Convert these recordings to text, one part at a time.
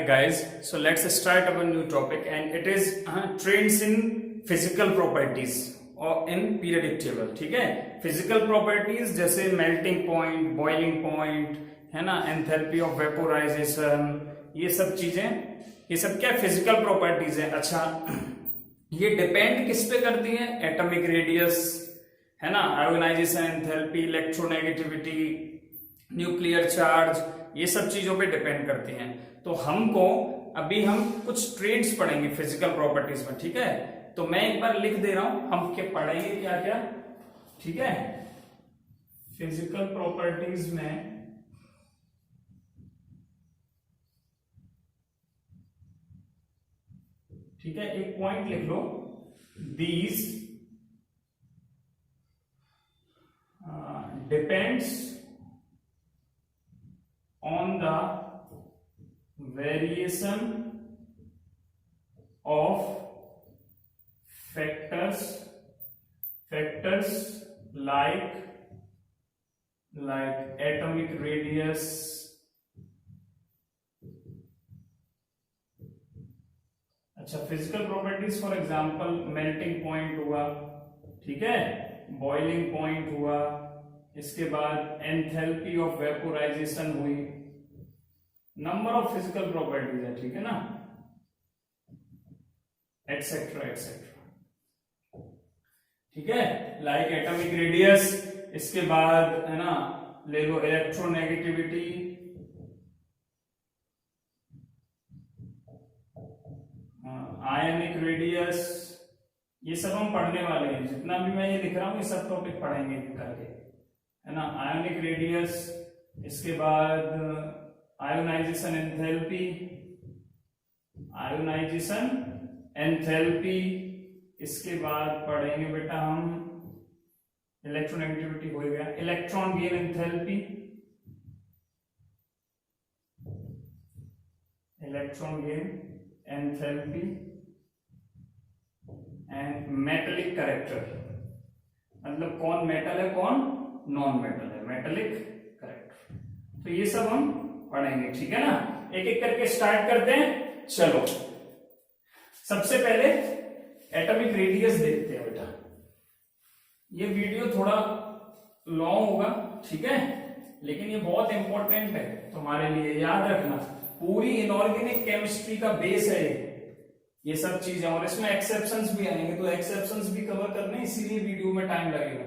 Hi guys, so let's start our new topic and it is trends in physical properties और in periodic table. ठीक है, physical properties जैसे melting point, boiling point है ना, enthalpy of vaporization, ये सब चीजें, ये सब क्या physical properties है. अच्छा, ये depend किस पे करती है? Atomic radius है ना, ionization enthalpy, electronegativity, nuclear charge, ये सब चीजों पे डिपेंड करती हैं. तो हमको अभी हम कुछ ट्रेड्स पढ़ेंगे फिजिकल प्रॉपर्टीज में. ठीक है, तो मैं एक बार लिख दे रहा हूं हम क्या पढ़ेंगे क्या क्या. ठीक है, फिजिकल प्रॉपर्टीज में ठीक है, एक पॉइंट लिख लो, these depends on the variation of factors like atomic radius, अच्छा physical properties for example melting point हुआ, ठीक है, बॉइलिंग पॉइंट हुआ, इसके बाद एंथैल्पी ऑफ वेपोराइजेशन हुई, नंबर ऑफ फिजिकल प्रॉपर्टीज है. ठीक है ना, एटसेट्रा एटसेट्रा. ठीक है, लाइक एटॉमिक रेडियस, इसके बाद है ना ले लो इलेक्ट्रोनेगेटिविटी, आयनिक रेडियस, ये सब हम पढ़ने वाले हैं. जितना भी मैं ये लिख रहा हूं ये सब टॉपिक पढ़ेंगे करके, है ना. आयोनिक रेडियस, इसके बाद आयोनाइजेशन एंथैल्पी, आयोनाइजेशन एंथैल्पी, इसके बाद पढ़ेंगे बेटा हम इलेक्ट्रोनेगेटिविटी हो गया, electron gain enthalpy, electron gain enthalpy and metallic character, मतलब कौन मेटल है कौन नॉन मेटल है, मेटेलिक कैरेक्टर. तो ये सब हम पढ़ेंगे. ठीक है ना, एक एक करके स्टार्ट करते हैं. चलो, सबसे पहले एटॉमिक रेडियस देखते हैं बेटा. ये वीडियो थोड़ा लॉन्ग होगा, ठीक है, लेकिन ये बहुत इंपॉर्टेंट है तुम्हारे लिए. याद रखना, पूरी इनऑर्गेनिक केमिस्ट्री का बेस है ये सब चीजें, और इसमें एक्सेप्शंस भी आएंगे, तो एक्सेप्शंस भी कवर करने, इसीलिए वीडियो में टाइम लगेगा.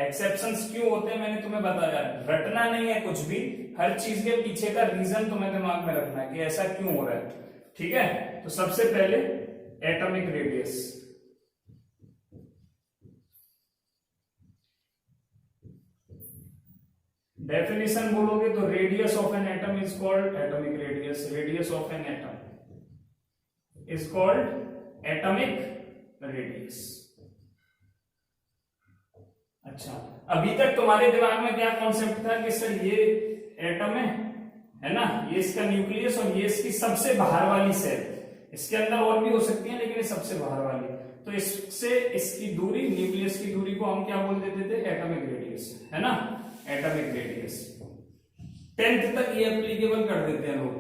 एक्सेप्शंस क्यों होते हैं मैंने तुम्हें बताया, रटना नहीं है कुछ भी, हर चीज के पीछे का रीजन तुम्हें दिमाग में रखना है कि ऐसा क्यों हो रहा है. ठीक है, तो सबसे पहले एटॉमिक रेडियस. डेफिनेशन बोलोगे तो radius of an atom is called atomic radius. Radius of an atom is called atomic radius. अच्छा, अभी तक तुम्हारे दिमाग में क्या कॉन्सेप्ट था कि सर ये एटम है ना, ये इसका न्यूक्लियस और ये इसकी सबसे बाहर वाली सेल, इसके अंदर और भी हो सकती है लेकिन ये सबसे बाहर वाली, तो इससे इसकी दूरी, न्यूक्लियस की दूरी को हम क्या बोल देते थे, एटॉमिक रेडियस, है ना, एटॉमिक रेडियस. 10th तक ये एप्लीकेबल कर देते हैं लोग.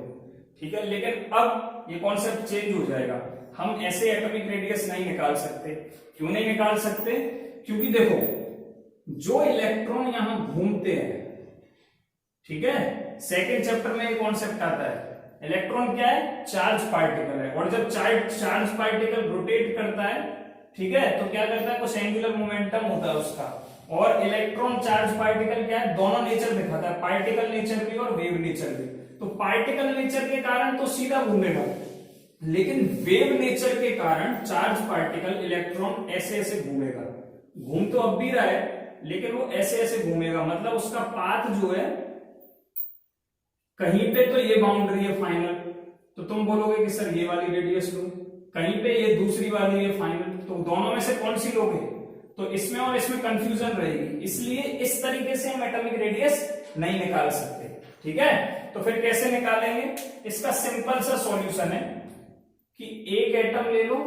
ठीक है, लेकिन अब ये कॉन्सेप्ट चेंज हो जाएगा. हम ऐसे एटॉमिक रेडियस नहीं निकाल सकते. क्यों नहीं निकाल सकते? क्योंकि देखो, जो इलेक्ट्रॉन यहां घूमते हैं, ठीक है, सेकेंड चैप्टर में ये कॉन्सेप्ट आता है, इलेक्ट्रॉन क्या है, चार्ज पार्टिकल है, और जब चार्ज पार्टिकल रोटेट करता है, ठीक है, तो क्या करता है, कुछ एंगुलर मोमेंटम होता है उसका. और इलेक्ट्रॉन चार्ज पार्टिकल क्या है, दोनों नेचर दिखाता है, पार्टिकल नेचर भी और वेव नेचर भी. तो पार्टिकल नेचर के कारण तो सीधा घूमेगा, लेकिन वेव नेचर के कारण चार्ज पार्टिकल इलेक्ट्रॉन ऐसे ऐसे घूमेगा. घूम तो अब भी रहा है लेकिन वो ऐसे ऐसे घूमेगा, मतलब उसका पाथ जो है, कहीं पे तो ये बाउंड्री है फाइनल, तो तुम बोलोगे कि सर ये वाली रेडियस लो, कहीं पे ये दूसरी वाली है फाइनल, तो दोनों में से कौन सी लोगे, तो इसमें और इसमें कंफ्यूजन रहेगी. इसलिए इस तरीके से हम एटॉमिक रेडियस नहीं निकाल सकते. ठीक है, तो फिर कैसे निकालेंगे, इसका सिंपल सा सॉल्यूशन है कि एक एटम ले लो,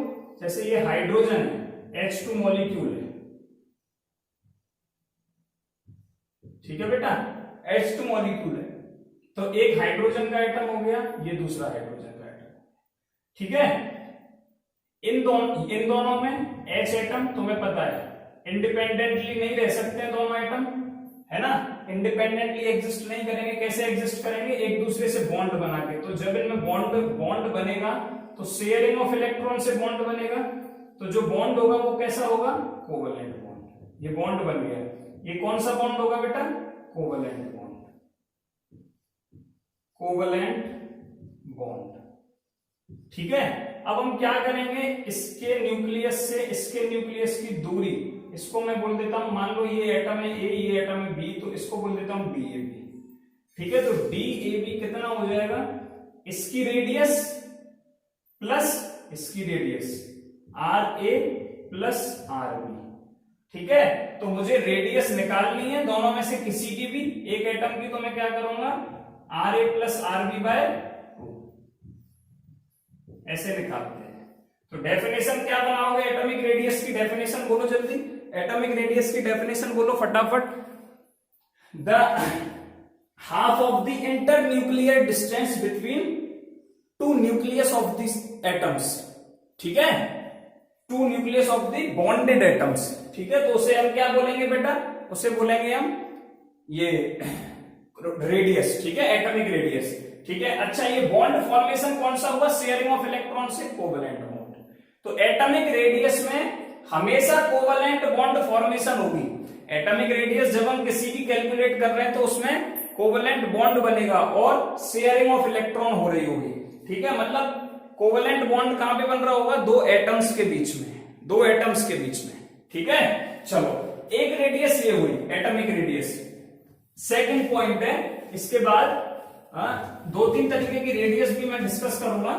जैसे ये हाइड्रोजन है, H2 मॉलिक्यूल है, ठीक है बेटा, H2 मॉलिक्यूल है, तो एक हाइड्रोजन का एटम हो गया, ये दूसरा हाइड्रोजन का एटम. ठीक है। इन दोनों में H एटम तुम्हें पता है इंडिपेंडेंटली नहीं रह सकते दोनों एटम, है ना, इंडिपेंडेंटली एग्जिस्ट नहीं करेंगे। कैसे एग्जिस्ट करेंगे? एक दूसरे से बॉन्ड बना के। तो जब इनमें बॉन्ड बनेगा तो शेयरिंग ऑफ इलेक्ट्रॉन से बॉन्ड बनेगा। तो जो बॉन्ड होगा वो कैसा होगा? Covalent bond. ये बॉन्ड बन गया, ये कौन सा बॉन्ड होगा बेटा? Covalent bond, covalent bond. ठीक है। अब हम क्या करेंगे, इसके न्यूक्लियस से इसके न्यूक्लियस की दूरी, इसको मैं बोल देता हूं, मान लो ये एटम है ए, ये एटम है बी, तो इसको बोल देता हूं डी ए बी। ठीक है। तो डी ए बी कितना हो जाएगा? इसकी रेडियस प्लस इसकी radius, R A plus R B. ठीक है। तो मुझे रेडियस निकालनी है दोनों में से किसी की भी, एक एटम की, तो मैं क्या करूंगा? R A plus R B by 2 ऐसे निकालते हैं। तो डेफिनेशन क्या बनाओगे? एटॉमिक रेडियस की डेफिनेशन बोलो जल्दी, एटॉमिक रेडियस की डेफिनेशन बोलो फटाफट। The half of the internuclear distance between two nucleus of this atoms. ठीक है, two nucleus of the bonded atoms. ठीक है। तो उसे हम क्या बोलेंगे बेटा? उसे बोलेंगे हम ये रेडियस। ठीक है, एटॉमिक रेडियस। ठीक है। अच्छा, ये बॉन्ड फॉर्मेशन कौन सा हुआ? शेयरिंग ऑफ इलेक्ट्रॉन से कोवलेंट बॉन्ड। तो एटॉमिक रेडियस में हमेशा कोवलेंट बॉन्ड फॉर्मेशन होगी। एटॉमिक रेडियस जब हम किसी की कैलकुलेट कर रहे हैं तो उसमें कोवलेंट बॉन्ड बनेगा और शेयरिंग ऑफ इलेक्ट्रॉन हो रही होगी। ठीक है। मतलब कोवलेंट बॉन्ड कहां पे बन रहा होगा? दो एटम्स के बीच में, दो एटम्स के बीच में। ठीक है। चलो, एक रेडियस ये हुई एटॉमिक रेडियस। सेकंड पॉइंट है, इसके बाद दो तीन तरीके की रेडियस भी मैं डिस्कस करूंगा,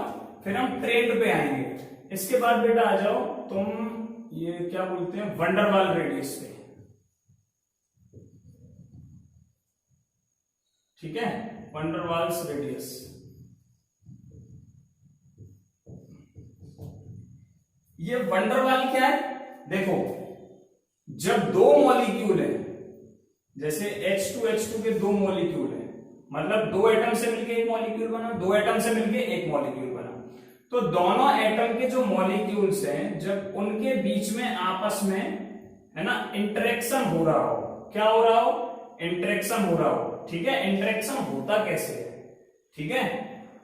फिर हम ट्रेंड पे आएंगे। इसके बाद बेटा आ जाओ तुम, ये क्या बोलते हैं, वंडरवाल रेडियस पे। ठीक है, वंडरवाल्स रेडियस। ये वंडरवाल क्या है? देखो, जब दो मॉलिक्यूल है, जैसे H2 के दो मॉलिक्यूल है, मतलब दो एटम से मिलके एक मॉलिक्यूल बना, दो एटम से मिलके एक मॉलिक्यूल बना। तो दोनों एटम के जो मॉलिक्यूल्स हैं, जब उनके बीच में आपस में, है ना, इंटरेक्शन हो रहा हो, क्या हो रहा हो? इंटरेक्शन हो रहा हो। ठीक है। इंटरेक्शन होता कैसे है? ठीक है।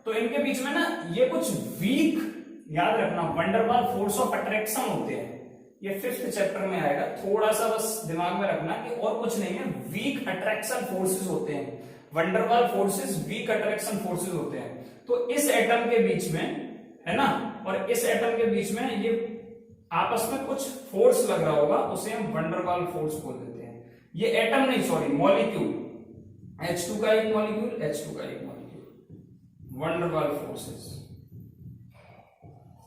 तो इनके बीच में ना ये कुछ वीक, याद रखना, वंडरवाल फोर्स ऑफ अट्रैक्शन होते हैं। ये 5th चैप्टर में आएगा, थोड़ा सा बस दिमाग में रखना कि और कुछ नहीं है, वीक अट्रैक्शन फोर्सेस होते हैं। Van der Waals forces weak attraction forces होते हैं। तो इस एटम के बीच में, है ना, और इस एटम के बीच में ये आपस में कुछ फोर्स लग रहा होगा, उसे हम वंडरवाल फोर्स बोल देते हैं। ये एटम नहीं, सॉरी, मॉलिक्यूल, H2 का एक मॉलिक्यूल, H2 का एक मॉलिक्यूल, वंडरवाल फोर्सेस।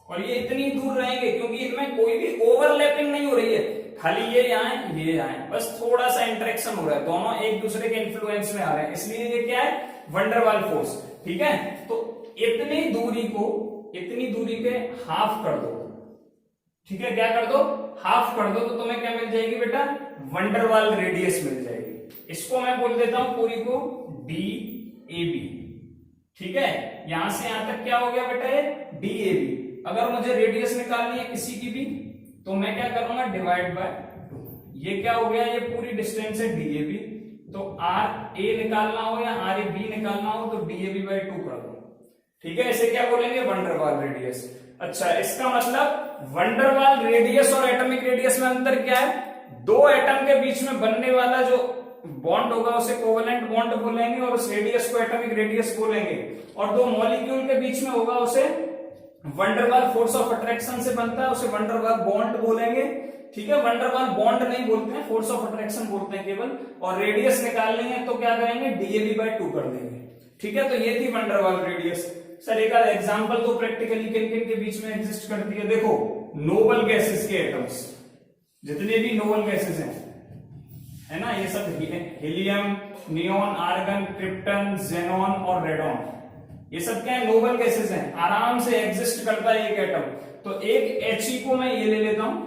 और ये इतनी दूर रहेंगे क्योंकि इनमें कोई भी ओवरलैपिंग नहीं हो रही है, खाली ये यहाँ है, ये यहाँ है, बस थोड़ा सा इंटरेक्शन हो रहा है, दोनों एक दूसरे के इन्फ्लुएंस में आ रहे हैं, इसलिए ये क्या है? Van der Waals force. ठीक है। तो इतनी दूरी को, इतनी दूरी के हाफ कर दो। ठीक है, क्या कर दो? हाफ कर दो, तो तुम्हें क्या मिल जाएगी बेटा? वंडरवाल रेडियस मिल जाएगी। इसको मैं बोल देता हूं पूरी को डी ए बी। ठीक है। यहां से यहां तक क्या हो गया बेटा? ये डी ए बी। अगर मुझे रेडियस निकालनी है किसी की भी, तो मैं क्या करूंगा? Divide by 2। ये क्या हो गया? ये पूरी डिस्टेंस है डी ए बी। तो आर ए निकालना हो या आर ए बी निकालना हो तो डी ए बी बाय 2 कर दो। ठीक है। इसे क्या बोलेंगे? Van der Waals radius. अच्छा, इसका मतलब वंडरवाल रेडियस और एटॉमिक रेडियस में अंतर क्या है? दो एटम के बीच में बनने वाला जो बॉन्ड होगा उसे कोवेलेंट बॉन्ड बोलेंगे और उस रेडियस को एटॉमिक रेडियस बोलेंगे, और दो मॉलिक्यूल के बीच में होगा उसे वंडरवाल फोर्स ऑफ अट्रैक्शन से बनता है, उसे वंडरवाल बॉन्ड बोलेंगे। ठीक है। वंडरवाल बॉन्ड नहीं बोलते हैं, फोर्स ऑफ अट्रैक्शन बोलते हैं केवल। और रेडियस निकालनी है तो क्या करेंगे? डीएबी बाय 2 कर देंगे। ठीक है। तो ये थी वंडरवाल रेडियस। सर एक आध एग्जांपल तो प्रैक्टिकली किन किन के बीच में एग्जिस्ट करती है? देखो, नोबल गैसेस के एटम्स, जितने भी नोबल गैसेस हैं, है ना, ये सब helium, neon, argon, krypton, xenon और रेडॉन, ये सब क्या है? नोबल गैसेस हैं, आराम से एग्जिस्ट करता है एक एटम। तो एक He को मैं ये ले लेता हूं,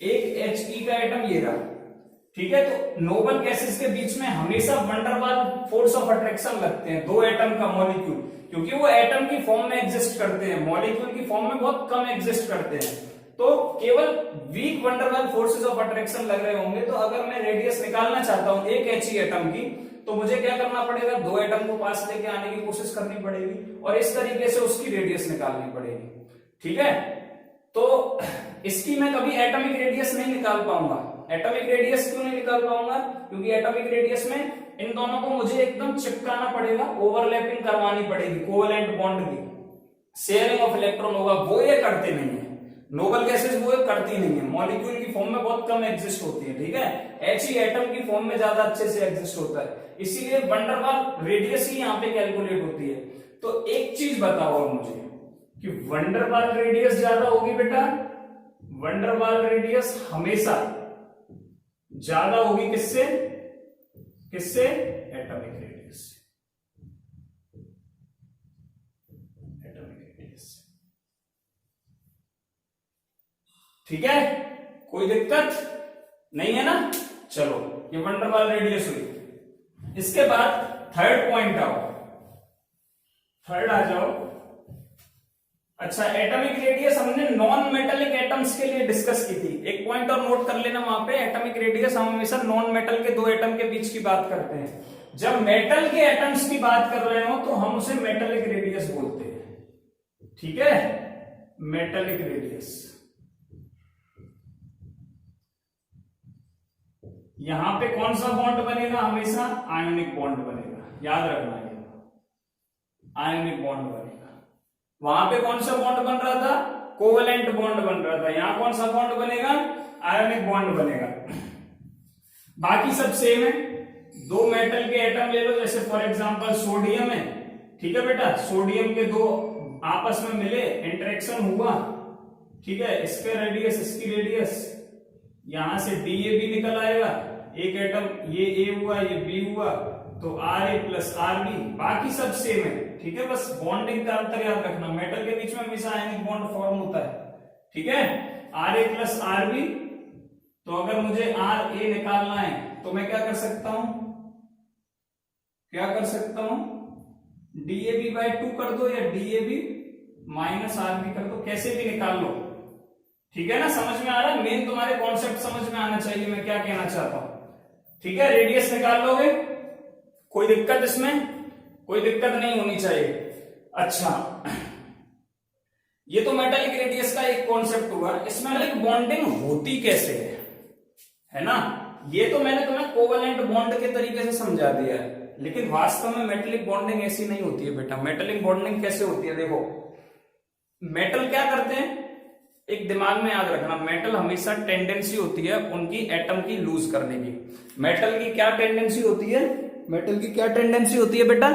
एक He का एटम ये रहा, ठीक है, तो नोबल गैसेस के बीच में हमेशा वंडरवाल फोर्स ऑफ अट्रैक्शन लगते हैं, दो एटम का मॉलिक्यूल, क्योंकि वो एटम की फॉर्म में एग्जिस्ट करते हैं, मॉलिक्यूल की फॉर्म में बहुत कम एग्जिस्ट करते हैं, तो केवल weak Van der Waals forces of attraction लग रहे होंगे। तो अगर मैं रेडियस निकालना चाहता हूं एक He एटम की, तो मुझे क्या करना पड़ेगा, दो एटम को पास लेके आने की कोशिश करनी पड़ेगी और इस तरीके से उसकी रेडियस निकालनी पड़ेगी। ठीक है, तो इसकी मैं कभी एटॉमिक रेडियस नहीं निकाल पाऊंगा। एटॉमिक रेडियस क्यों नहीं निकाल पाऊंगा, क्योंकि एटॉमिक रेडियस में इन दोनों को मुझे एकदम चिपकाना पड़ेगा, ओवरलैपिंग करवानी पड़ेगी, कोवेलेंट बॉन्ड की शेयरिंग ऑफ इलेक्ट्रॉन होगा, वो ये करते नहीं है, नोबल गैसेस वो करती नहीं है, मॉलिक्यूल की फॉर्म में बहुत कम एग्जिस्ट होती है। ठीक है, He एटम की फॉर्म में ज्यादा अच्छे से एग्जिस्ट होता है, इसीलिए वंडरवाल रेडियस ही यहाँ पे कैलकुलेट होती है। तो एक चीज बताओ मुझे कि वंडरवाल रेडियस ज्यादा होगी बेटा, वंडरवाल रेडियस हमेशा ज्यादा होगी किससे, किससे, एटॉमिक रेडियस से, एटॉमिक रेडियस से। ठीक है, कोई दिक्कत नहीं है ना। चलो, ये वंडरवाल रेडियस हुई। इसके बाद थर्ड पॉइंट आओ, थर्ड आ जाओ। अच्छा, एटॉमिक रेडियस हमने नॉन मेटेलिक एटम्स के लिए डिस्कस की थी, एक पॉइंट और नोट कर लेना वहां पे, एटॉमिक रेडियस हम हमेशा नॉन मेटल के दो एटम के बीच की बात करते हैं। जब मेटल के एटम्स की बात कर रहे हो तो हम उसे मेटेलिक रेडियस बोलते हैं। ठीक है, मेटेलिक रेडियस। यहां पे कौन सा बॉन्ड बनेगा, हमेशा आयोनिक बॉन्ड बनेगा, याद रखना है, आयोनिक बॉन्ड बनेगा। वहां पे कौन सा बॉन्ड बन रहा था, कोवेलेंट बॉन्ड बन रहा था, यहां कौन सा बॉन्ड बनेगा, आयोनिक बॉन्ड बनेगा। बाकी सब सेम है, दो मेटल के एटम ले लो, जैसे फॉर एग्जांपल सोडियम है। ठीक है बेटा, सोडियम के दो आपस में मिले, इंटरेक्शन हुआ, ठीक है, इसके रेडियस इसकी रेडियस, यहां से DAB निकल आएगा, एक एटम ये A हुआ ये B हुआ, तो RA प्लस RB, बाकी सब सेम है। ठीक है, बस बॉन्डिंग का अंतर याद रखना, मेटल के बीच में हमेशा आयनिक बॉन्ड फॉर्म होता है। ठीक है, RA प्लस RB, तो अगर मुझे RA निकालना है तो मैं क्या कर सकता हूं, क्या कर सकता हूं, DAB/2 कर दो या DAB माइनस RB कर दो, कैसे भी निकाल लो। ठीक है ना, समझ में आ रहा है, मेन तुम्हारे कॉन्सेप्ट समझ में आना चाहिए मैं क्या कहना चाहता हूं। ठीक है, रेडियस निकाल लोगे, कोई दिक्कत इसमें, कोई दिक्कत नहीं होनी चाहिए। अच्छा, ये तो मेटालिक रेडियस का एक कॉन्सेप्ट हुआ, इसमें मेटालिक बॉन्डिंग होती कैसे है ना, ये तो मैंने तुम्हें कोवेलेंट बॉन्ड के तरीके से समझा दिया है, लेकिन वास्तव में मेटालिक बॉन्डिंग ऐसी नहीं होती है बेटा। मेटालिक बॉन्डिंग कैसे होती है, देखो, मेटल क्या करते हैं, एक दिमाग में याद रखना, मेटल हमेशा टेंडेंसी होती है उनकी एटम की लूज करने की। मेटल की क्या टेंडेंसी होती है, मेटल की क्या टेंडेंसी होती है बेटा,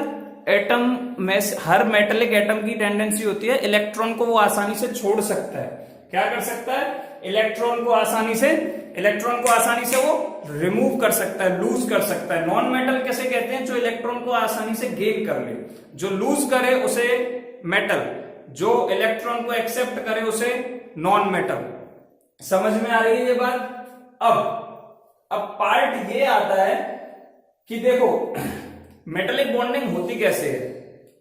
एटम में हर मेटेलिक एटम की टेंडेंसी होती है इलेक्ट्रॉन को वो आसानी से छोड़ सकता है, क्या कर सकता है, इलेक्ट्रॉन को आसानी से वो रिमूव कर सकता है, लूज कर सकता है। नॉन मेटल कैसे कहते हैं, जो इलेक्ट्रॉन को आसानी से गेन कर ले, जो लूज करे उसे मेटल, जो इलेक्ट्रॉन को एक्सेप्ट करे उसे नॉन मेटल। समझ में आ रही है ये बात। अब पार्ट ये आता है कि देखो मेटेलिक बॉन्डिंग होती कैसे है।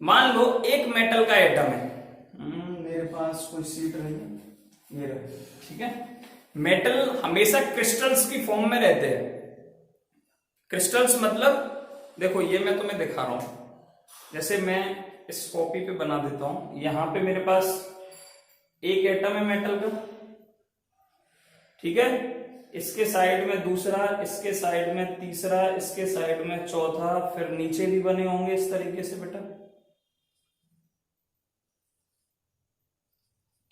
मान लो एक मेटल का एटम है, मेरे पास कोई सीट नहीं है, ये रहा, ठीक है। मेटल हमेशा क्रिस्टल्स की फॉर्म में रहते हैं। क्रिस्टल्स मतलब देखो, ये मैं तुम्हें दिखा रहा हूं, जैसे मैं इस कॉपी पे बना देता हूं, यहां पे मेरे पास एक एटम है मेटल का, ठीक है, इसके साइड में दूसरा, इसके साइड में तीसरा, इसके साइड में चौथा, फिर नीचे भी बने होंगे इस तरीके से बेटा,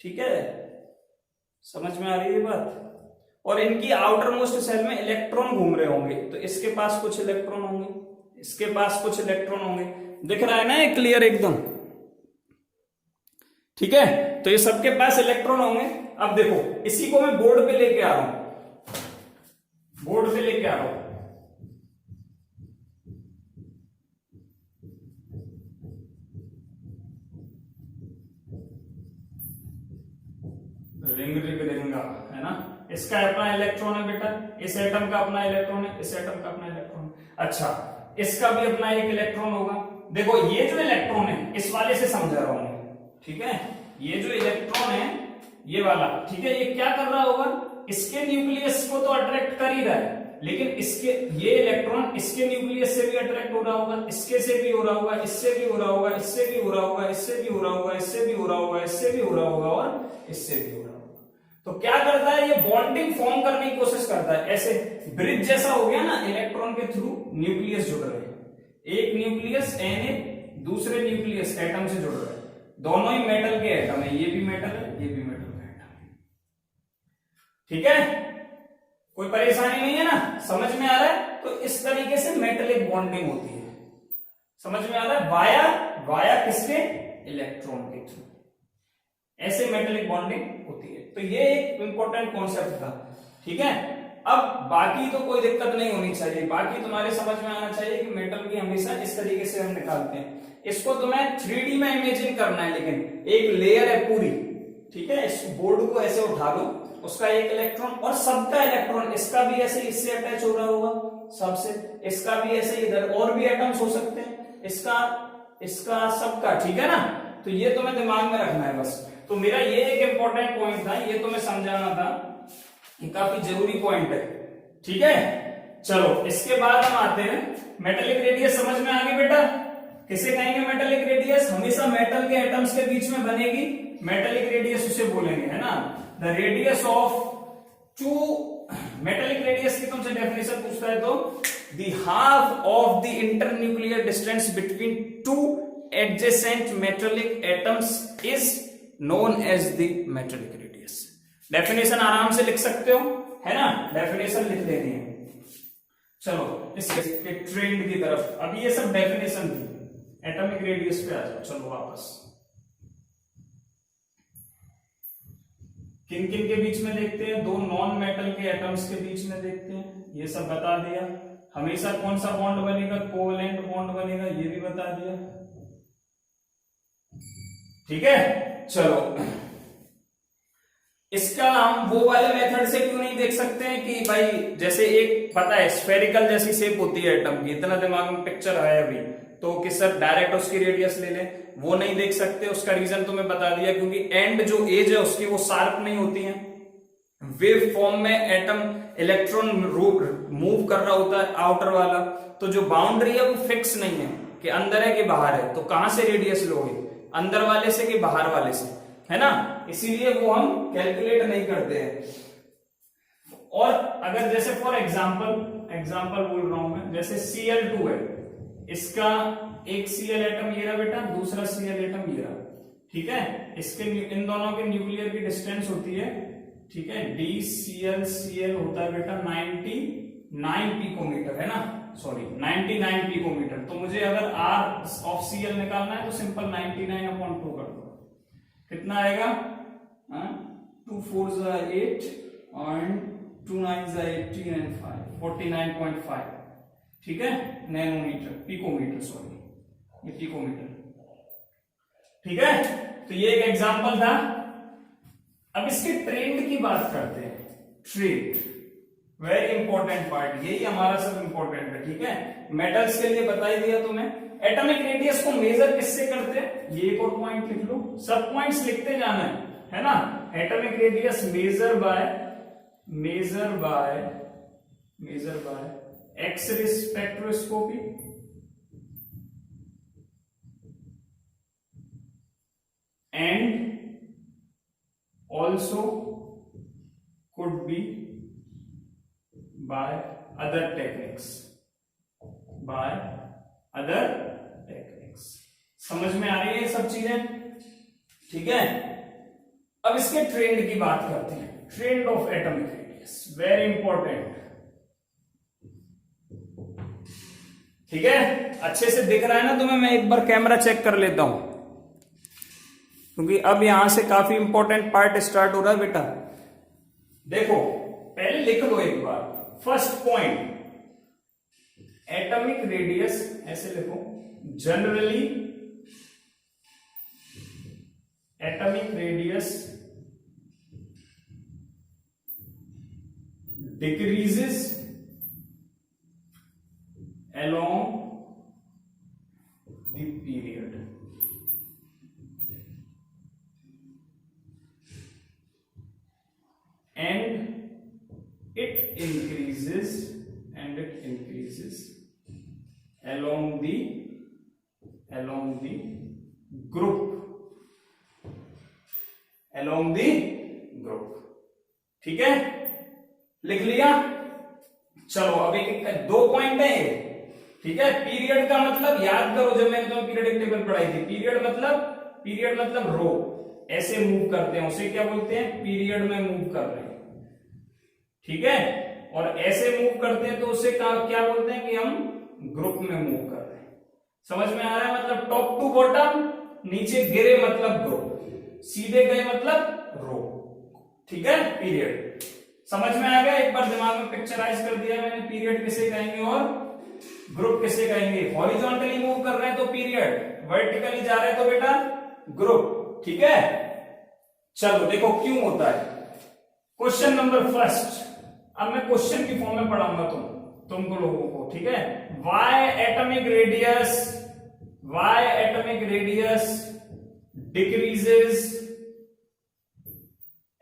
ठीक है, समझ में आ रही है बात। और इनकी आउटर मोस्ट सेल में इलेक्ट्रॉन घूम रहे होंगे, तो इसके पास कुछ इलेक्ट्रॉन होंगे, इसके पास कुछ इलेक्ट्रॉन होंगे, दिख रहा है ना ये क्लियर एकदम, ठीक है। तो ये सबके पास इलेक्ट्रॉन होंगे। अब देखो, इसी को मैं बोर्ड पे लेके आ रहा हूं, बोर्ड पे लेके आ रहा हूं, रिंगा है ना, इस इसका अपना इलेक्ट्रॉन है बेटा, इस एटम का अपना इलेक्ट्रॉन है, इस एटम का अपना इलेक्ट्रॉन है। अच्छा, इसका भी अपना एक इलेक्ट्रॉन होगा। देखो ये जो इलेक्ट्रॉन है इस वाले से समझा रहा हूं मैं, ठीक है, ये जो इलेक्ट्रॉन है ये वाला, ठीक है, ये क्या कर रहा होगा, इसके न्यूक्लियस को तो अट्रैक्ट कर ही रहा है, लेकिन इसके ये इलेक्ट्रॉन इसके न्यूक्लियस से भी अट्रैक्ट हो रहा होगा, इसके से भी हो रहा होगा, इससे भी हो रहा होगा, इससे भी हो रहा होगा, इससे भी हो रहा होगा, इससे भी हो रहा होगा, इससे भी हो रहा होगा और इससे भी हो रहा होगा। तो क्या करता है, ये बॉन्डिंग फॉर्म करने की कोशिश करता है, ऐसे ब्रिज जैसा हो गया ना, इलेक्ट्रॉन के थ्रू न्यूक्लियस जुड़ रहे हैं, एक न्यूक्लियस Na दूसरे न्यूक्लियस एटम से जुड़ रहा है, दोनों ही मेटल के एटम है, ये भी मेटल है, ये भी मेटल का एटम है, ठीक है, कोई परेशानी नहीं है ना, समझ में आ रहा है। तो इस तरीके से मेटलिक बॉन्डिंग होती है, समझ में आ रहा है, वाया वाया किसके, इलेक्ट्रॉन के थ्रू, ऐसे मेटलिक बॉन्डिंग होती है। तो ये एक इंपॉर्टेंट कॉन्सेप्ट था, ठीक है। अब बाकी तो कोई दिक्कत नहीं होनी चाहिए, बाकी तुम्हारे समझ में आना चाहिए कि मेटल की हमेशा इस तरीके से हम निकालते हैं। इसको तुम्हें 3D में इमेजिन करना है, लेकिन एक लेयर है पूरी, ठीक है, इस बोर्ड को ऐसे उठा लो, उसका एक इलेक्ट्रॉन और सबका इलेक्ट्रॉन, इसका भी ऐसे इससे अटैच हो रहा होगा सबसे, इसका भी ऐसे, इधर और भी एटम्स हो सकते हैं, इसका इसका सबका, ठीक है ना। तो ये तुम्हें दिमाग में रखना है बस। तो मेरा ये एक इंपॉर्टेंट पॉइंट था, ये तुम्हें समझाना था, ये काफी जरूरी पॉइंट है, ठीक है। चलो इसके बाद हम आते हैं मेटेलिक रेडियस, समझ में आ गई बेटा, किसे कहेंगे मेटेलिक रेडियस, हमेशा मेटल के एटम्स के बीच में बनेगी, मेटेलिक रेडियस उसे बोलेंगे, है ना। The radius of two, metallic radius की तुमसे डेफिनेशन पूछता है तो the half of the internuclear distance between two adjacent metallic atoms is known as the metallic radius. Definition आराम से लिख सकते हो, है ना, डेफिनेशन लिख लेनी है। चलो इसके ट्रेंड की तरफ, अभी ये सब डेफिनेशन थी, एटॉमिक रेडियस पे आ जाओ। चलो वापस, किन किन के बीच में देखते हैं, दो नॉन मेटल के एटम्स के बीच में देखते हैं, ये सब बता दिया। हमेशा कौन सा बॉन्ड बनेगा, कोवेलेंट बॉन्ड बनेगा, ये भी बता दिया, ठीक है। चलो इसका हम वो वाले मेथड से क्यों नहीं देख सकते हैं कि भाई जैसे एक पता है स्फेरिकल जैसी शेप होती है एटम की, इतना दिमाग में पिक्चर आया अभी, तो कि सर डायरेक्ट उसकी रेडियस ले लें, वो नहीं देख सकते। उसका रीजन तुम्हें बता दिया, क्योंकि एंड जो एज है उसकी वो शार्प नहीं होती है, वेव फॉर्म में एटम इलेक्ट्रॉन मूव कर रहा होता है आउटर वाला, तो जो बाउंड्री है वो फिक्स नहीं है कि अंदर है कि बाहर है, तो कहां से रेडियस लोगे, अंदर वाले से कि बाहर वाले से, है ना, इसीलिए वो हम कैलकुलेट नहीं करते हैं। और अगर जैसे फॉर एग्जांपल बोल रहा हूं मैं, जैसे Cl2 है, इसका एक Cl एटम ये रहा बेटा, दूसरा Cl एटम ये रहा, ठीक है, इसके इन दोनों के न्यूक्लियर की डिस्टेंस होती है, ठीक है, DClCl होता है बेटा 99 पिकोमीटर, है ना, सॉरी 99 पिकोमीटर। तो मुझे अगर R ऑफ Cl निकालना है तो सिंपल 99/2 कर दो, कितना आएगा, 2 4 8 और 2 9 18 and 5 49.5, ठीक है, नैनोमीटर, पिकोमीटर, सॉरी ये पिकोमीटर, ठीक है। तो ये एक एग्जांपल था। अब इसके ट्रेंड की बात करते हैं, ट्रेंड वेरी इंपॉर्टेंट पार्ट, यही हमारा सब इंपॉर्टेंट है, ठीक है। मेटल्स के लिए बता ही दिया तुम्हें। एटॉमिक रेडियस को मेजर किससे करते हैं, ये एक और पॉइंट लिख लो, सब पॉइंट्स लिखते जाना है ना। Atomic radius measure by X ray spectroscopy and also could be by other techniques, समझ में आ रही है ये सब चीजें, ठीक है। अब इसके ट्रेंड की बात करते हैं, trend of atomic radius, very important, ठीक है। अच्छे से दिख रहा है ना तुम्हें, मैं एक बार कैमरा चेक कर लेता हूं, क्योंकि अब यहां से काफी इंपॉर्टेंट पार्ट स्टार्ट हो रहा है बेटा। देखो पहले लिख लो एक बार, फर्स्ट पॉइंट, एटॉमिक रेडियस ऐसे लिखो, generally atomic radius decreases along the period. And it increases along the group, ठीक है, लिख लिया। चलो अब एक दो पॉइंट है ये, ठीक है। पीरियड का मतलब याद करो, जब मैंने तुम्हें पीरियडिक टेबल पढ़ाई थी, पीरियड मतलब रो, ऐसे मूव करते हैं उसे क्या बोलते हैं, पीरियड में मूव कर रहे हैं, ठीक है। और ऐसे मूव करते हैं तो उसे क्या बोलते हैं कि हम ग्रुप में मूव कर रहे हैं। समझ में आ रहा है, मतलब टॉप टू बॉटम, नीचे गिरे मतलब ग्रुप, सीधे गए मतलब रो, ठीक है। पीरियड समझ में आ गया, एक बार दिमाग में पिक्चराइज कर दिया मैंने, पीरियड किसे कहेंगे और ग्रुप किसे कहेंगे। हॉरिजॉन्टली मूव कर रहे हैं तो पीरियड, वर्टिकली जा रहे हैं तो बेटा ग्रुप, ठीक है। चलो देखो क्यों होता है। क्वेश्चन नंबर फर्स्ट, अब मैं क्वेश्चन की फॉर्म में पढ़ाऊंगा तुमको लोगों को, ठीक है। Why atomic radius decreases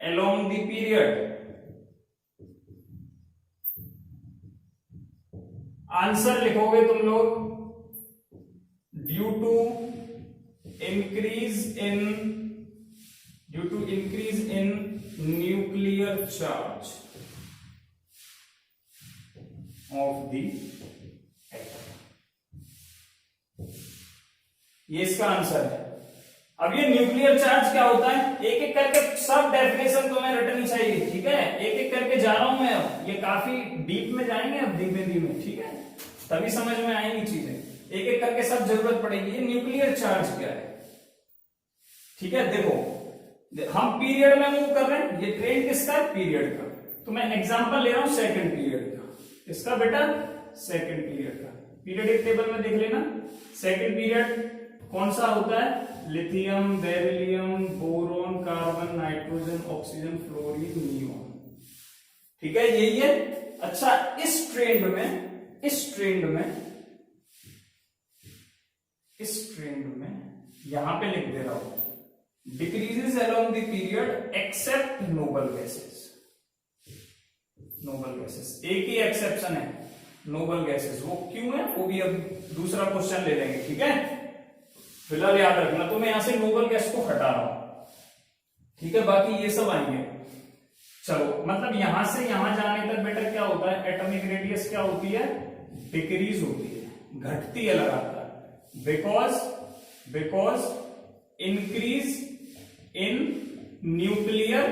along the period। Answer लिखोगे तुम लोग, due to increase in nuclear charge of the atom. ये इसका आंसर है। अब ये न्यूक्लियर चार्ज क्या होता है, एक एक करके सब डेफिनेशन तुम्हें रटनी चाहिए, ठीक है। एक एक करके जा रहा हूं मैं, अब ये काफी डीप में जाएंगे अब धीमे धीमे, ठीक है, तभी समझ में आएंगी चीजें। एक एक करके सब जरूरत पड़ेगी। ये न्यूक्लियर चार्ज क्या है, ठीक है। देखो हम पीरियड में मूव कर रहे हैं, ये ट्रेन किसका है, पीरियड का। तो मैं एग्जांपल ले रहा हूं सेकंड पीरियड का, इसका बेटा सेकंड पीरियड का। पीरियडिक टेबल में देख लेना, सेकंड पीरियड कौन सा होता है, lithium, beryllium, boron, carbon, nitrogen, oxygen, fluorine, neon, ठीक है, यही है। अच्छा, इस ट्रेंड में यहां पे लिख दे रहा हूं, decreases along the period except noble gases. एक ही एक्सेप्शन है, नोबल गैसेस। वो क्यों है, वो भी अब दूसरा क्वेश्चन ले लेंगे, ठीक है। फिलहाल याद रखना, तो मैं यहां से नोबल गैस को हटा रहा हूं, ठीक है, बाकी ये सब आएंगे। चलो, मतलब यहां से यहां जाने तक बेटा क्या होता है, एटॉमिक रेडियस क्या होती है, डिक्रीज होती है, घटती है लगातार, because increase in nuclear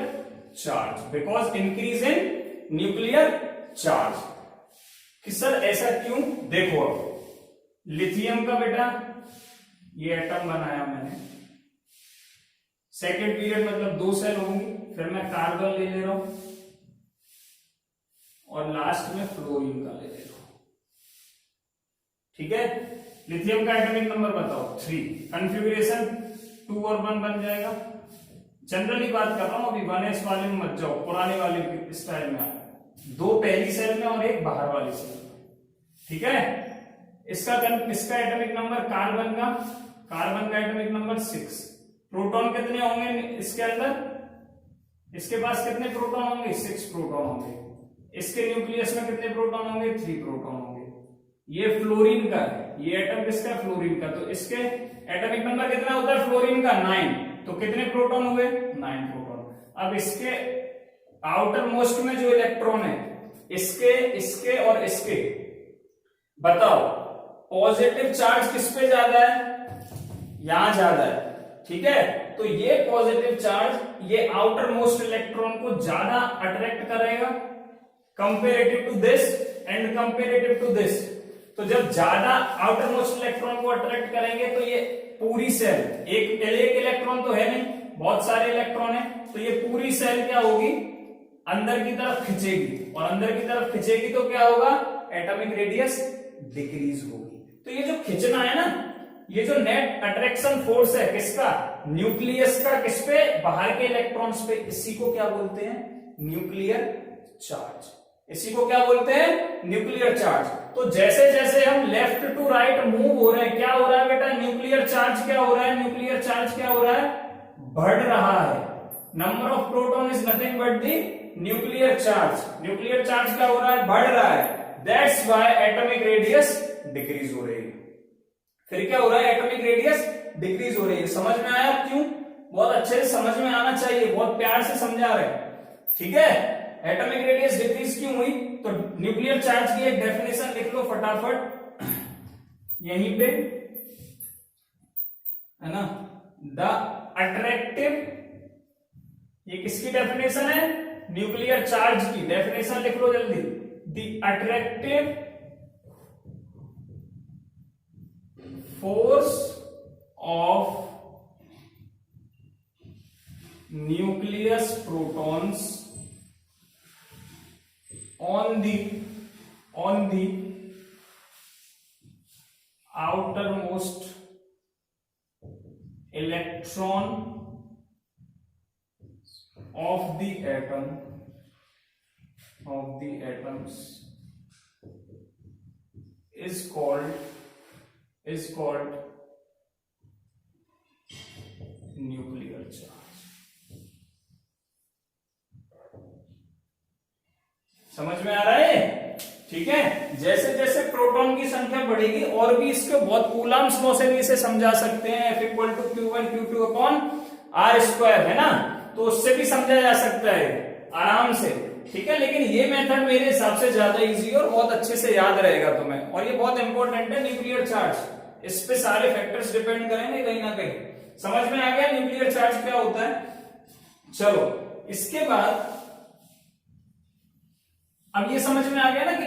charge. कि सर ऐसा क्यों, देखो अब लिथियम का बेटा ये एटम बनाया मैंने, सेकेंड पीरियड मतलब 2 सेल होंगी, फिर मैं कार्बन ले रहा हूं और लास्ट में फ्लोरीन का ले रहा हूं, ठीक है। लिथियम का एटॉमिक नंबर बताओ 3, कॉन्फ़िगरेशन 2 और 1 बन जाएगा। जनरली बात कर रहा हूं, अभी 1s वाले में मत जाओ, पुराने वाले स्टाइल में 2 पहली सेल में और 1 बाहर वाली सेल में, ठीक है। इसका एटॉमिक नंबर कार्बन का एटॉमिक नंबर 6। प्रोटॉन कितने होंगे इसके अंदर, इसके पास कितने प्रोटॉन होंगे, 6 प्रोटॉन होंगे। इसके न्यूक्लियस में कितने प्रोटॉन होंगे, 3 प्रोटॉन होंगे। ये फ्लोरीन का है, ये एटम किसका, फ्लोरीन का। तो इसके एटॉमिक नंबर कितना होता है फ्लोरीन का, 9। तो कितने प्रोटॉन हुए, 9 प्रोटॉन। अब इसके आउटर मोस्ट में जो इलेक्ट्रॉन है, इसके और इसके, बताओ पॉजिटिव चार्ज किस पे ज्यादा है, यहां ज्यादा है, ठीक है। तो ये पॉजिटिव चार्ज ये आउटर मोस्ट इलेक्ट्रॉन को ज्यादा अट्रैक्ट करेगा comparative to this and comparative to this. तो जब ज्यादा आउटर मोस्ट इलेक्ट्रॉन को अट्रैक्ट करेंगे तो ये पूरी सेल, एक इलेक्ट्रॉन तो है नहीं, बहुत सारे इलेक्ट्रॉन है, तो ये पूरी सेल क्या होगी, अंदर की तरफ खिंचेगी, और अंदर की तरफ खिंचेगी तो क्या होगा, एटॉमिक रेडियस डिक्रीज होगी। तो ये जो खिंचना है ना, ये जो नेट अट्रैक्शन फोर्स है किसका, न्यूक्लियस का, किस पे, बाहर के इलेक्ट्रॉन्स पे, इसी को क्या बोलते हैं, न्यूक्लियर चार्ज। इसी को क्या बोलते हैं, न्यूक्लियर चार्ज। तो जैसे जैसे हम लेफ्ट टू राइट मूव हो रहे हैं, क्या हो रहा है बेटा, न्यूक्लियर चार्ज क्या हो रहा है, न्यूक्लियर चार्ज क्या हो रहा है, बढ़ रहा है। Number of proton is nothing but the nuclear charge. Nuclear charge क्या हो रहा है, बढ़ रहा है। That's why atomic radius decrease हो रही है। फिर क्या हो रहा है, एटॉमिक रेडियस डिक्रीज हो रही है। समझ में आया क्यों, बहुत अच्छे से समझ में आना चाहिए, बहुत प्यार से समझा रहे हैं, ठीक है। एटॉमिक रेडियस डिक्रीज क्यों हुई, तो न्यूक्लियर चार्ज की एक डेफिनेशन लिख लो फटाफट यहीं पे, है ना। द अट्रैक्टिव, ये किसकी डेफिनेशन है, न्यूक्लियर चार्ज की डेफिनेशन लिख लो जल्दी। The attractive force of nucleus protons on the outermost electron of the atoms is called nuclear charge। समझ में आ रहा है, ठीक है। जैसे जैसे प्रोटॉन की संख्या बढ़ेगी, और भी इसके बहुत कूलम्स लॉ से भी इसे समझा सकते हैं, F equal to Q1 Q2 upon R square, है ना। तो उससे भी समझा जा सकता है आराम से, ठीक है। लेकिन ये मेथड मेरे हिसाब से ज्यादा इजी और बहुत अच्छे से याद रहेगा तुम्हें, और ये बहुत इंपॉर्टेंट है न्यूक्लियर चार्ज। इस पे सारे फैक्टर्स डिपेंड करेंगे कहीं ना कहीं। समझ में आ गया न्यूक्लियर चार्ज क्या होता है। चलो इसके बाद अब ये समझ में आ गया ना कि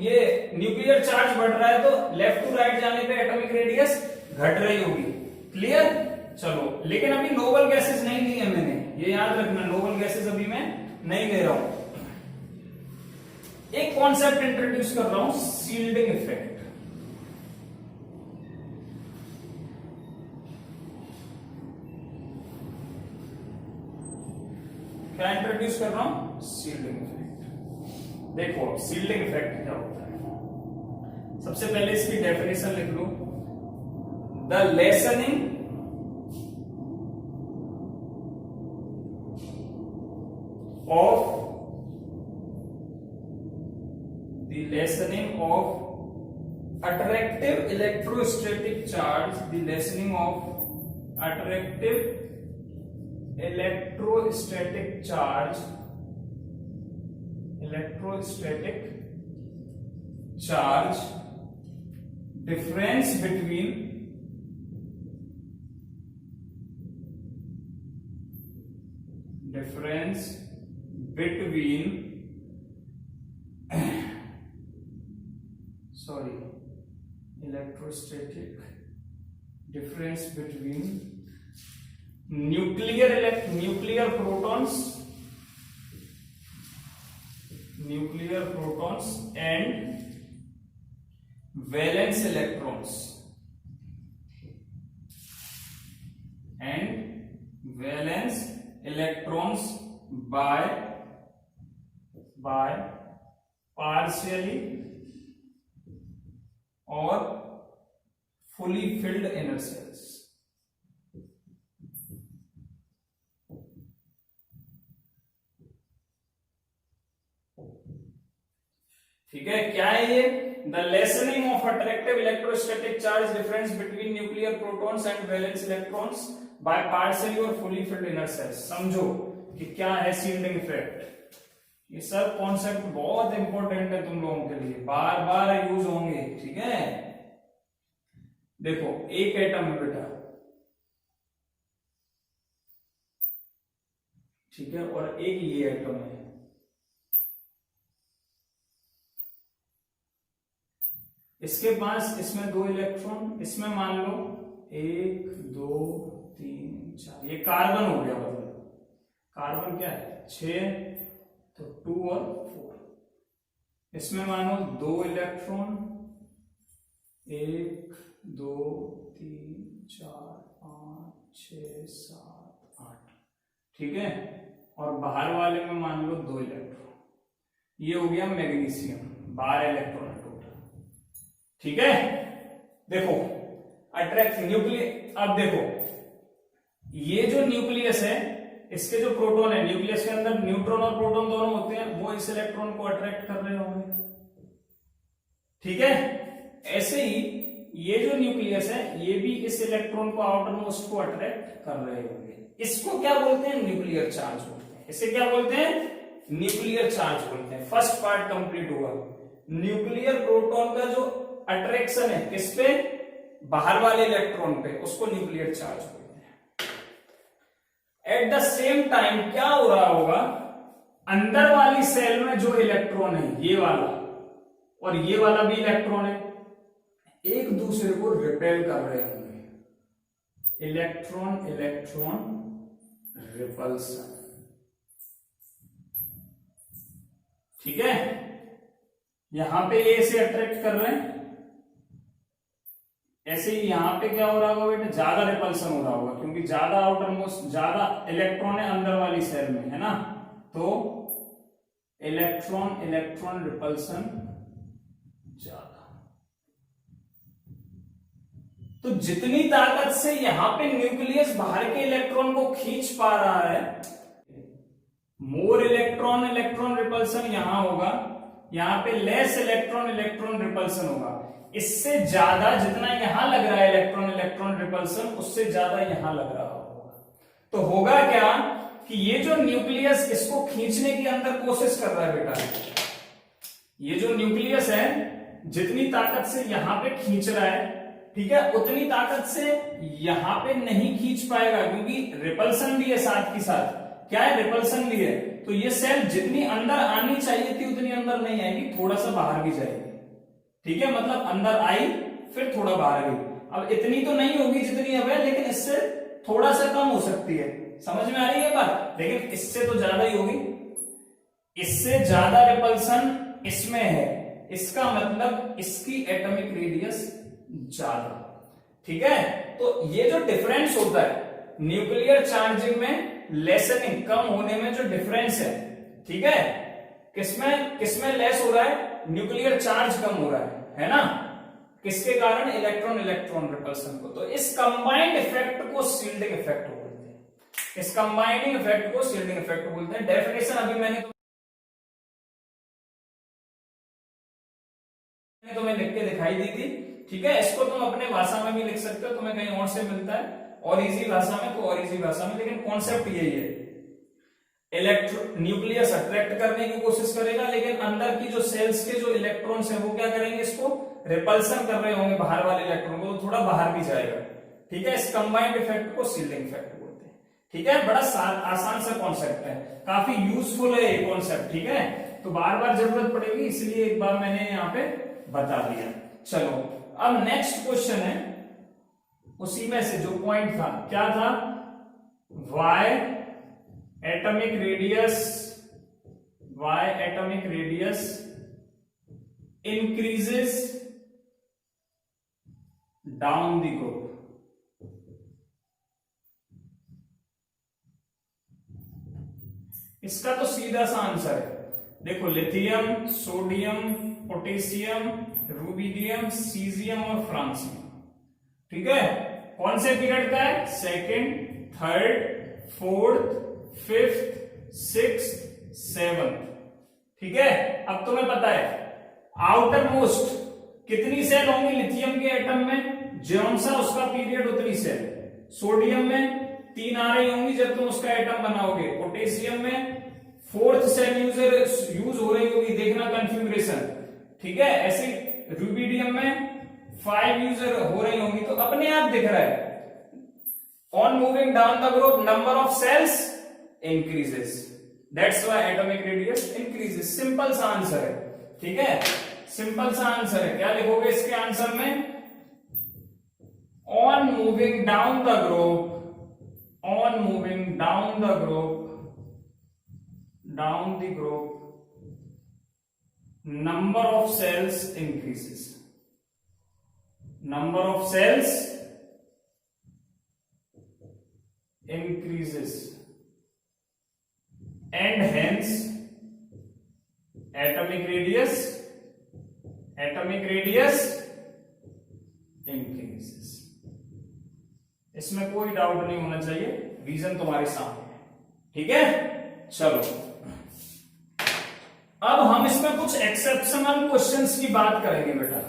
ये न्यूक्लियर चार्ज बढ़ रहा है, तो लेफ्ट टू राइट जाने पे एटॉमिक रेडियस घट रही होगी, क्लियर। चलो लेकिन अभी नोबल गैसेस नहीं ली है मैंने, ये याद रखना, नोबल गैसेस अभी मैं नहीं ले रहा हूं। एक कॉन्सेप्ट इंट्रोड्यूस कर रहा हूं, शील्डिंग इफेक्ट। क्या इंट्रोड्यूस कर रहा हूं, शील्डिंग इफेक्ट। देखो शील्डिंग इफेक्ट क्या होता है, सबसे पहले इसकी डेफिनेशन लिख लो। The lessening of attractive electrostatic charge, the lessening of attractive electrostatic charge difference between electrostatic difference between nuclear protons and valence electrons by partially or fully filled inner cells। ठीक है, क्या है ये, the lessening of attractive electrostatic charge difference between nuclear protons and valence electrons bye partially और fully filled inner sales. समझो कि क्या है शील्डिंग इफेक्ट। ये सब कॉन्सेप्ट बहुत इंपॉर्टेंट है तुम लोगों के लिए, बार बार यूज होंगे, ठीक है। देखो एक एटम है बेटा, ठीक है, और एक ये एटम है। इसके पास इसमें 2 इलेक्ट्रॉन, इसमें मान लो 1 2 3 4, ये कार्बन हो गया, मतलब कार्बन क्या है 6, तो 2 और 4। इसमें मानो 2 इलेक्ट्रॉन, 1 2 3 4 5 6 7 8, ठीक है। और बाहर वाले में मान लो 2 इलेक्ट्रॉन। ये हो गया मैग्नीशियम, 12 इलेक्ट्रॉन टोटल। ठीक है, देखो अट्रैक्ट न्यूक्लियस। अब देखो ये जो न्यूक्लियस है, इसके जो प्रोटॉन है, न्यूक्लियस के अंदर न्यूट्रॉन और प्रोटॉन दोनों होते हैं, वो इस इलेक्ट्रॉन को अट्रैक्ट कर रहे होंगे। ठीक है, ऐसे ही ये जो न्यूक्लियस है, ये भी इस इलेक्ट्रॉन को आउटर मोस्ट को अट्रैक्ट कर रहे होंगे। इसको क्या बोलते हैं? न्यूक्लियर चार्ज बोलते हैं। इसे क्या बोलते हैं? न्यूक्लियर चार्ज बोलते हैं। फर्स्ट पार्ट कंप्लीट हुआ। न्यूक्लियर प्रोटॉन का जो अट्रैक्शन है किस पे? बाहर वाले इलेक्ट्रॉन पे, उसको न्यूक्लियर चार्ज बोलते हैं। एट द सेम टाइम क्या हो रहा होगा, अंदर वाली सेल में जो इलेक्ट्रॉन है, ये वाला और ये वाला भी इलेक्ट्रॉन है, एक दूसरे को रिपेल कर रहे होंगे। Electron electron repulsion. ठीक है, यहां पे ये इसे अट्रैक्ट कर रहे हैं, ऐसे ही यहां पे क्या हो रहा होगा बेटा? ज्यादा रिपल्सन हो रहा होगा, क्योंकि ज्यादा आउटर मोस्ट, ज्यादा इलेक्ट्रॉन है अंदर वाली सेल में, है ना। तो इलेक्ट्रॉन इलेक्ट्रॉन रिपल्सन ज्यादा। तो जितनी ताकत से यहां पे न्यूक्लियस बाहर के इलेक्ट्रॉन को खींच पा रहा है, मोर इलेक्ट्रॉन इलेक्ट्रॉन रिपल्सन यहां होगा, यहां पे लेस इलेक्ट्रॉन इलेक्ट्रॉन रिपल्सन होगा। इससे ज्यादा जितना यहां लग रहा है इलेक्ट्रॉन इलेक्ट्रॉन रिपल्सन, उससे ज्यादा यहां लग रहा होगा। तो होगा क्या कि ये जो न्यूक्लियस इसको खींचने की अंदर कोशिश कर रहा है बेटा, ये जो न्यूक्लियस है जितनी ताकत से यहां पे खींच रहा है, ठीक है, उतनी ताकत से यहां पे नहीं खींच पाएगा, क्योंकि रिपल्सन भी है साथ के साथ। क्या है? रिपल्सन भी है। तो ये सेल जितनी अंदर आनी चाहिए थी उतनी अंदर नहीं आएगी, थोड़ा सा बाहर भी जाएगी। ठीक है, मतलब अंदर आई फिर थोड़ा बाहर गई। अब इतनी तो नहीं होगी जितनी अब है, लेकिन इससे थोड़ा सा कम हो सकती है। समझ में आ रही है बात? लेकिन इससे तो ज्यादा ही होगी। इससे ज्यादा रिपल्सन इसमें है, इसका मतलब इसकी एटॉमिक रेडियस ज्यादा। ठीक है, तो ये जो डिफरेंस होता है न्यूक्लियर चार्जिंग में, लेसनिंग कम होने में जो डिफरेंस है, ठीक है, किसमें किसमें लेस हो रहा है? न्यूक्लियर चार्ज कम हो रहा है ना। किसके कारण? इलेक्ट्रॉन इलेक्ट्रॉन रिपल्सन को। तो इस कंबाइंड इफेक्ट को शील्डिंग इफेक्ट बोलते हैं। इस कंबाइंडिंग इफेक्ट को शील्डिंग इफेक्ट बोलते हैं। डेफिनेशन अभी मैंने तुम्हें लिख के दिखाई दी थी। ठीक है, इसको तुम अपने भाषा में भी लिख सकते हो, तुम्हें कहीं और से मिलता है और इजी भाषा में तो और इजी भाषा में, लेकिन कॉन्सेप्ट यही है। न्यूक्लियस अट्रैक्ट करने की कोशिश करेगा, लेकिन अंदर की जो सेल्स के जो इलेक्ट्रॉन्स हैं वो क्या करेंगे? इसको रिपल्सन कर रहे होंगे बाहर वाले इलेक्ट्रॉन को, तो थोड़ा बाहर भी जाएगा। ठीक है, इस कंबाइंड इफेक्ट को शील्डिंग इफेक्ट बोलते हैं। ठीक है, बड़ा आसान सा कॉन्सेप्ट है, काफी यूजफुल है ये कॉन्सेप्ट। ठीक है, तो बार बार जरूरत पड़ेगी, इसलिए एक बार मैंने यहाँ पे बता दिया। चलो, अब नेक्स्ट क्वेश्चन है, उसी में से जो पॉइंट था, क्या था? Why atomic radius increases down the group. इसका तो सीधा सा आंसर है, देखो, lithium, sodium, potassium, rubidium, caesium और फ्रांसियम। ठीक है, कौन से पीरियड का है? Second, third, fourth, fifth, sixth, seventh. ठीक है, अब तुम्हें पता है आउटर मोस्ट कितनी सेल होंगी लिथियम के एटम में? जौन सा उसका पीरियड उतनी सेल। सोडियम में 3 आ रही होंगी जब तुम उसका एटम बनाओगे। पोटेशियम में 4th सेल यूज हो रही होगी, देखना कन्फिग्रेशन। ठीक है, ऐसे रूबिडियम में 5 यूजर हो रही होंगी। तो अपने आप दिख रहा है, on moving down the group number of shells increases, that's why atomic radius increases. Simple सा आंसर है। ठीक है, सिंपल सा आंसर है। क्या लिखोगे इसके आंसर में? On moving down the group, on moving down the group, down the group, number of cells increases, number of cells increases, and atomic radius increases. इसमें कोई डाउट नहीं होना चाहिए, रीजन तुम्हारे सामने है। ठीक है, चलो अब हम इसमें कुछ एक्सेप्शनल क्वेश्चंस की बात करेंगे बेटा।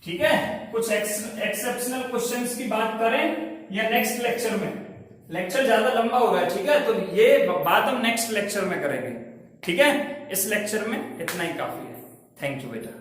ठीक है, कुछ एक्सेप्शनल क्वेश्चंस की बात करें या नेक्स्ट लेक्चर में? लेक्चर ज्यादा लंबा हो रहा है, ठीक है, तो ये बात हम नेक्स्ट लेक्चर में करेंगे। ठीक है, इस लेक्चर में इतना ही काफी है। थैंक यू बेटा।